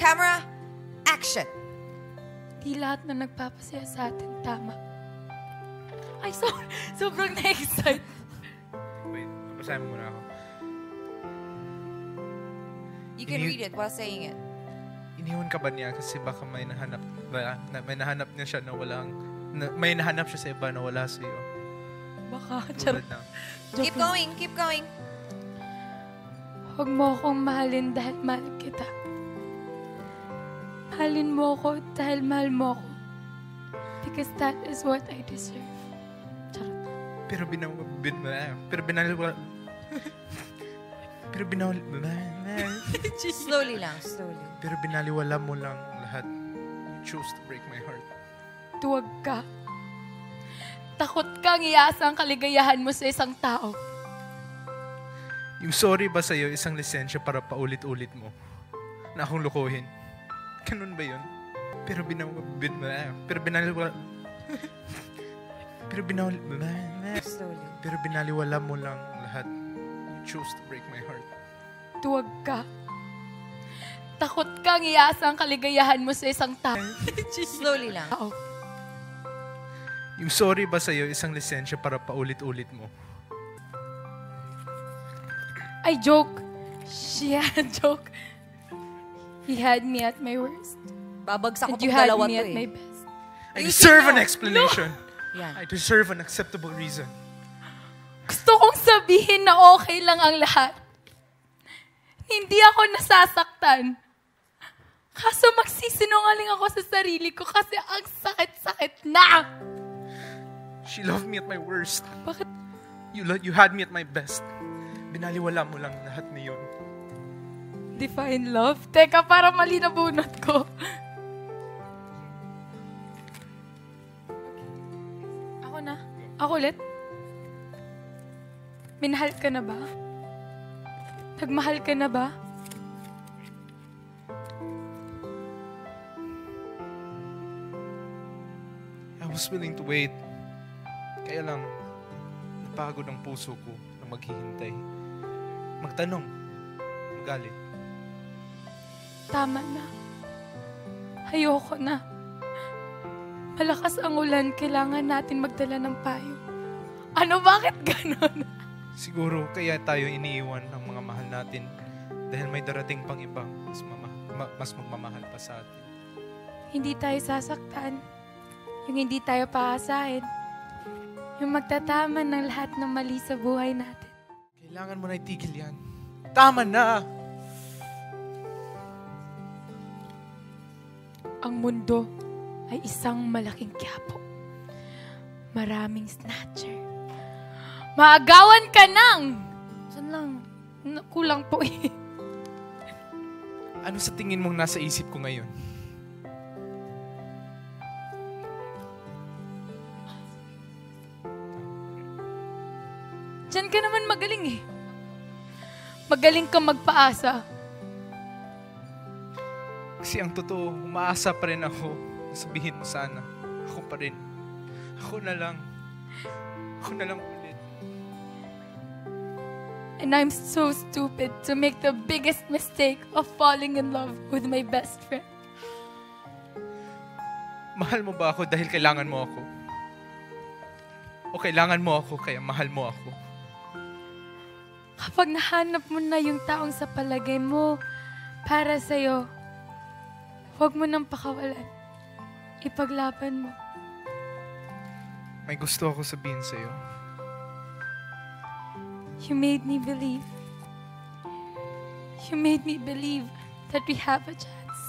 Camera, action! Di lahat na nagpapasaya sa atin, tama. Ay, sorry. Sobrang na-excite. Wait, basahin mo muna ako. You can read it while saying it. Iniwan ka ba niya kasi baka may nahanap niya siya na may nahanap siya sa iba na wala sa iyo. Baka, Tulad na. Keep going, keep going. Huwag mo akong mahalin dahil mahal kita. Mahalin mo ako dahil mahal mo ako. Because that is what I deserve. Charot. Pero Slowly lang, slowly. Pero binaliwala mo lang lahat. You chose to break my heart. Tuwag ka. Takot kang iasa ang kaligayahan mo sa isang tao. Yung sorry ba sa'yo, isang lisensya para paulit-ulit mo na akong lukuhin? Ganun ba yun? Pero Slowly. Pero binaliwala mo lang lahat. You chose to break my heart. Tuwag ka. Takot kang iasa ang kaligayahan mo sa isang tao. Slowly lang. Yung sorry ba sa'yo, isang lisensya para paulit-ulit mo? I joke. She had a joke. He had me at my worst. Babagsak ko And you tong had dalawa me to at eh. my best. I deserve an explanation. Yan. I deserve an acceptable reason. Gusto kong sabihin na okay lang ang lahat. Hindi ako nasasaktan. Kaso magsisinungaling ako sa sarili ko kasi ang sakit-sakit na. She loved me at my worst. Bakit? You had me at my best. Binaliwala mo lang lahat na yun. Define love? Teka, para mali na bunot ko. Ako na. Ako ulit. Minahal ka na ba? Nagmahal ka na ba? I was willing to wait. Kaya lang, napagod ang puso ko na maghihintay. Magtanong, magalit. Tama na. Ayoko na. Malakas ang ulan, kailangan natin magdala ng payo. Ano, bakit ganon? Siguro kaya tayo iniiwan ng mga mahal natin dahil may darating pang ibang mas magmamahal pa sa atin. Hindi tayo sasaktan. Yung hindi tayo paasahin. Yung magtatama ng lahat ng mali sa buhay natin. Kailangan mo na itigil yan. Tama na! Ang mundo ay isang malaking quiapo. Maraming snatcher. Maagawan ka ng! Saan lang? Kulang po eh. Ano sa tingin mong nasa isip ko ngayon? Diyan ka naman magaling eh. Magaling ka magpaasa. Kasi ang totoo, umaasa pa rin ako. Sabihin mo sana, ako pa rin. Ako na lang. Ako na lang ulit. And I'm so stupid to make the biggest mistake of falling in love with my best friend. Mahal mo ba ako dahil kailangan mo ako? O kailangan mo ako kaya mahal mo ako? Kapag nahanap mo na yung taong sa palagay mo para sa'yo, huwag mo nang pakawalan. Ipaglaban mo. May gusto ako sabihin sa'yo. You made me believe. You made me believe that we have a chance.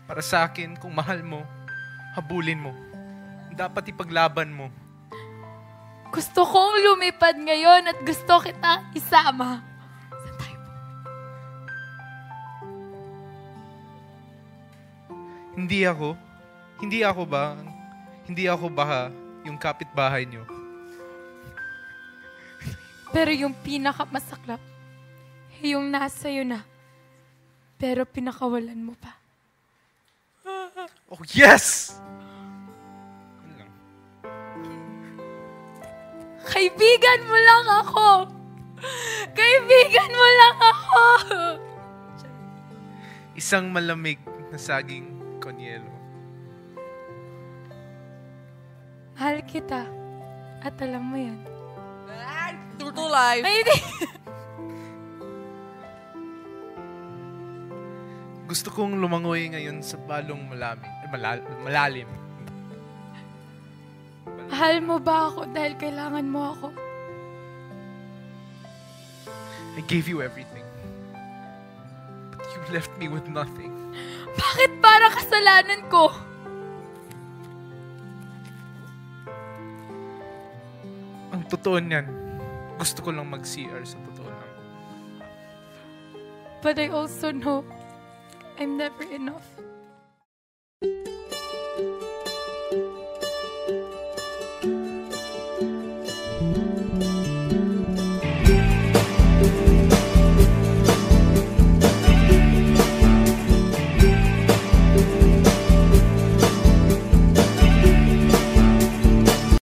Para sa akin, kung mahal mo, habulin mo. Dapat ipaglaban mo. Gusto kong lumipad ngayon at gusto kita isama. Saan tayo? Hindi ako ba yung kapitbahay niyo? Pero yung pinakamasaklap, yung nasa'yo na, pero pinakawalan mo pa. Oh, yes! Yun lang. Kaibigan mo lang ako! Kaibigan mo lang ako! Isang malamig na saging konyelo. Mahal kita. At alam mo yan. True to life. Ay, hindi. Gusto kong lumangoy ngayon sa balong malalim. Mahal mo ba ako dahil kailangan mo ako? I gave you everything. But you left me with nothing. Bakit para kasalanan ko? Ang totoo niyan, gusto ko lang mag-CR sa totoo lang. But I also know I'm never enough.